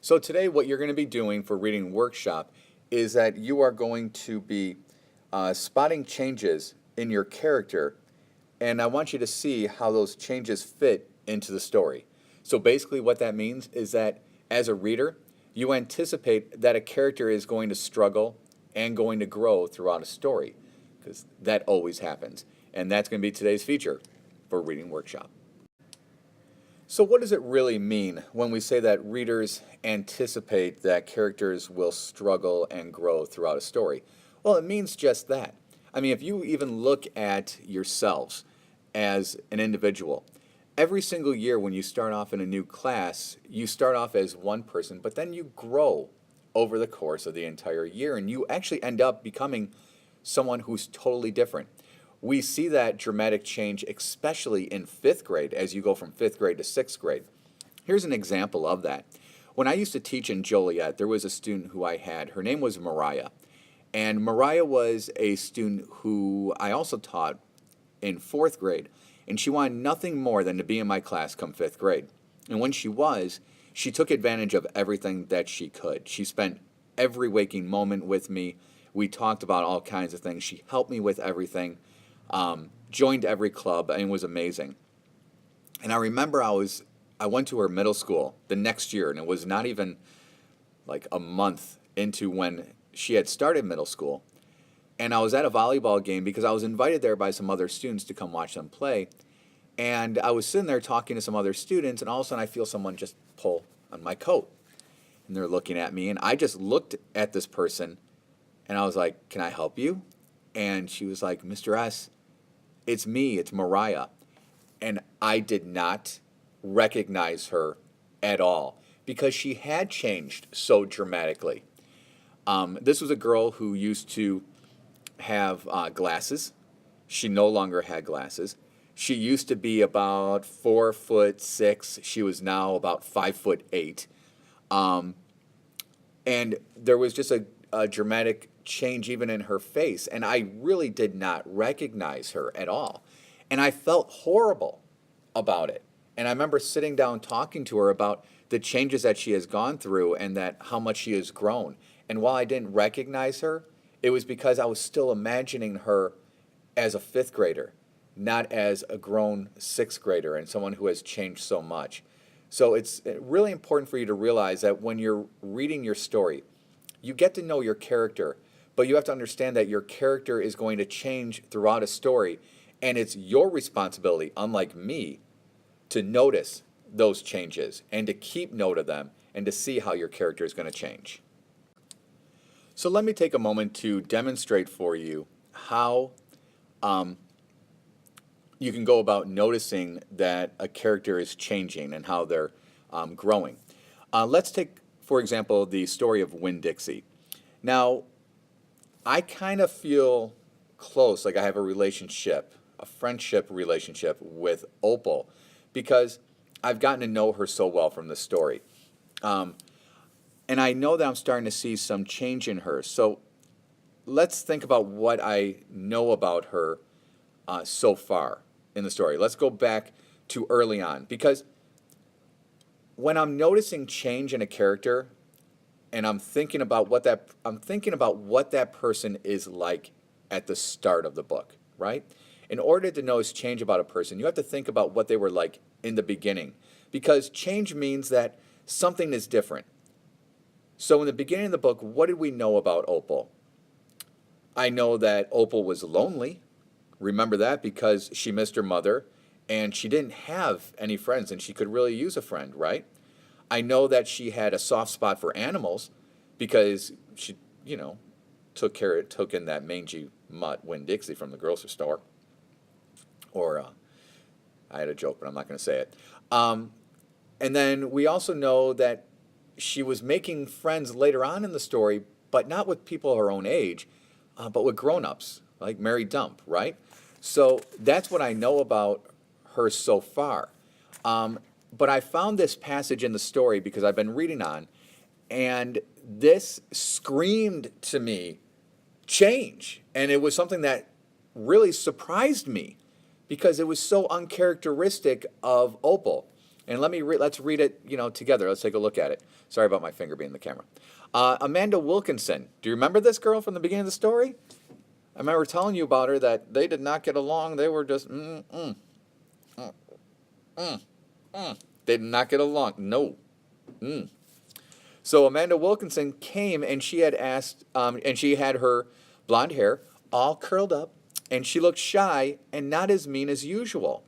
So today, what you're going to be doing for reading workshop is that you are going to be spotting changes in your character, and I want you to see how those changes fit into the story. So basically, what that means is that as a reader, you anticipate that a character is going to struggle and going to grow throughout a story, because that always happens. And that's going to be today's feature for reading workshop. So, what does it really mean when we say that readers anticipate that characters will struggle and grow throughout a story? Well, it means just that. I mean, if you even look at yourselves as an individual, every single year when you start off in a new class, you start off as one person, but then you grow over the course of the entire year, and you actually end up becoming someone who's totally different. We see that dramatic change, especially in fifth grade, as you go from fifth grade to sixth grade. Here's an example of that. When I used to teach in Joliet, there was a student who I had. Her name was Mariah. And Mariah was a student who I also taught in fourth grade. And she wanted nothing more than to be in my class come fifth grade. And when she was, she took advantage of everything that she could. She spent every waking moment with me. We talked about all kinds of things. She helped me with everything. Joined every club, and it was amazing. And I remember I went to her middle school the next year, and it was not even like a month into when she had started middle school. And I was at a volleyball game because I was invited there by some other students to come watch them play. And I was sitting there talking to some other students, and all of a sudden I feel someone just pull on my coat. And they're looking at me, and I just looked at this person, and I was like, "Can I help you?" And she was like, "Mr. S, it's me, it's Mariah." And I did not recognize her at all because she had changed so dramatically. This was a girl who used to have glasses. She no longer had glasses. She used to be about 4'6". She was now about 5'8". Um, and there was just a dramatic change even in her face, and I really did not recognize her at all. And I felt horrible about it. And I remember sitting down talking to her about the changes that she has gone through and that how much she has grown. And while I didn't recognize her, it was because I was still imagining her as a fifth grader, not as a grown sixth grader and someone who has changed so much. So it's really important for you to realize that when you're reading your story, you get to know your character, but you have to understand that your character is going to change throughout a story, and it's your responsibility, unlike me, to notice those changes and to keep note of them and to see how your character is going to change. So let me take a moment to demonstrate for you how you can go about noticing that a character is changing and how they're growing. Let's take, for example, the story of Winn-Dixie. Now, I kind of feel close, like I have a relationship, a friendship relationship with Opal, because I've gotten to know her so well from the story. Um, and I know that I'm starting to see some change in her. So let's think about what I know about her so far in the story. Let's go back to early on, because when I'm noticing change in a character, and I'm thinking about what that person is like at the start of the book, right? In order to notice change about a person, you have to think about what they were like in the beginning, because change means that something is different. So in the beginning of the book, what did we know about Opal? I know that Opal was lonely. Remember that because she missed her mother and she didn't have any friends and she could really use a friend, right? I know that she had a soft spot for animals because she, took in that mangy mutt, Winn-Dixie, from the grocery store. Or I had a joke, but I'm not going to say it. And then we also know that she was making friends later on in the story, but not with people her own age, but with grown-ups, like Mary Dump, right? So that's what I know about her so far. But I found this passage in the story because I've been reading on, and this screamed to me change. And it was something that really surprised me because it was so uncharacteristic of Opal. And let's read it, together. Let's take a look at it. Sorry about my finger being in the camera. Amanda Wilkinson. Do you remember this girl from the beginning of the story? I remember telling you about her, that they did not get along. They were just They did not get along. No. So Amanda Wilkinson came, and she had asked, and she had her blonde hair all curled up, and she looked shy and not as mean as usual.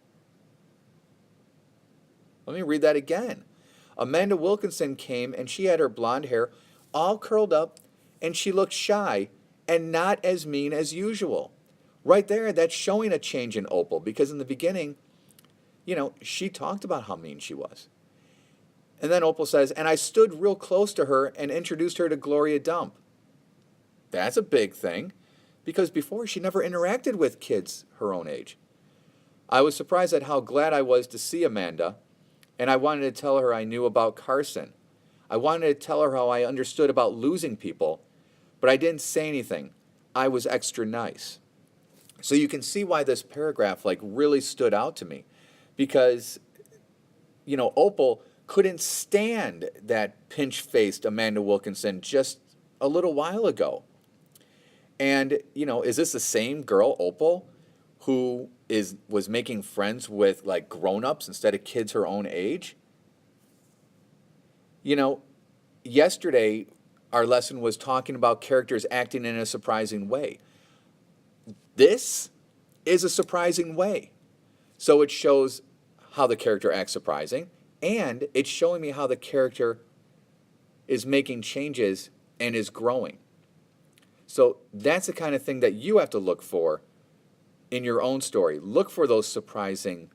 Let me read that again. Amanda Wilkinson came, and she had her blonde hair all curled up, and she looked shy and not as mean as usual. Right there, that's showing a change in Opal, because in the beginning, she talked about how mean she was. And then Opal says, and I stood real close to her and introduced her to Gloria Dump. That's a big thing, because before she never interacted with kids her own age. I was surprised at how glad I was to see Amanda, and I wanted to tell her I knew about Carson. I wanted to tell her how I understood about losing people, but I didn't say anything. I was extra nice. So you can see why this paragraph really stood out to me, because Opal couldn't stand that pinch-faced Amanda Wilkinson just a little while ago. And is this the same girl, Opal, who was making friends with grown-ups instead of kids her own age? Yesterday our lesson was talking about characters acting in a surprising way. This is a surprising way. So it shows how the character acts surprising, and it's showing me how the character is making changes and is growing. So that's the kind of thing that you have to look for in your own story. Look for those surprising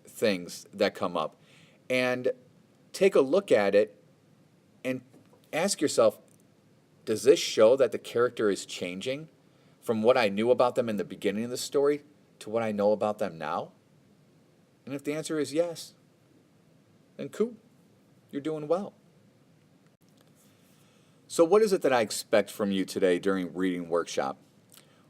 things that come up, and take a look at it and ask yourself, does this show that the character is changing from what I knew about them in the beginning of the story to what I know about them now? And if the answer is yes, then cool, you're doing well. So what is it that I expect from you today during reading workshop?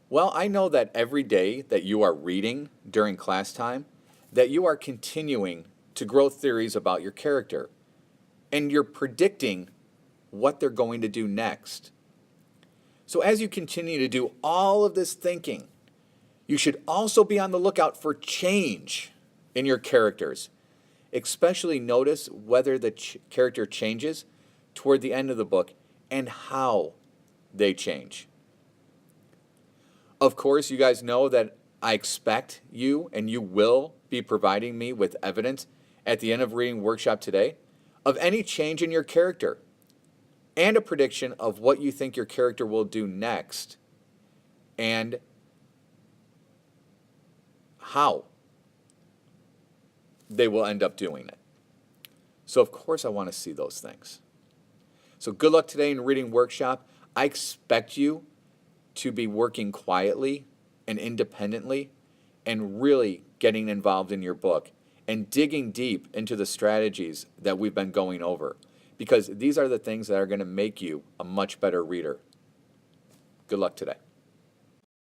Well, I know that every day that you are reading during class time, that you are continuing to grow theories about your character, and you're predicting what they're going to do next. So as you continue to do all of this thinking, you should also be on the lookout for change in your characters. Especially notice whether the character changes toward the end of the book and how they change. Of course, you guys know that I expect you, and you will be providing me with evidence at the end of reading workshop today of any change in your character and a prediction of what you think your character will do next and how they will end up doing it. So of course I want to see those things. So good luck today in reading workshop. I expect you to be working quietly and independently and really getting involved in your book and digging deep into the strategies that we've been going over, because these are the things that are going to make you a much better reader. Good luck today.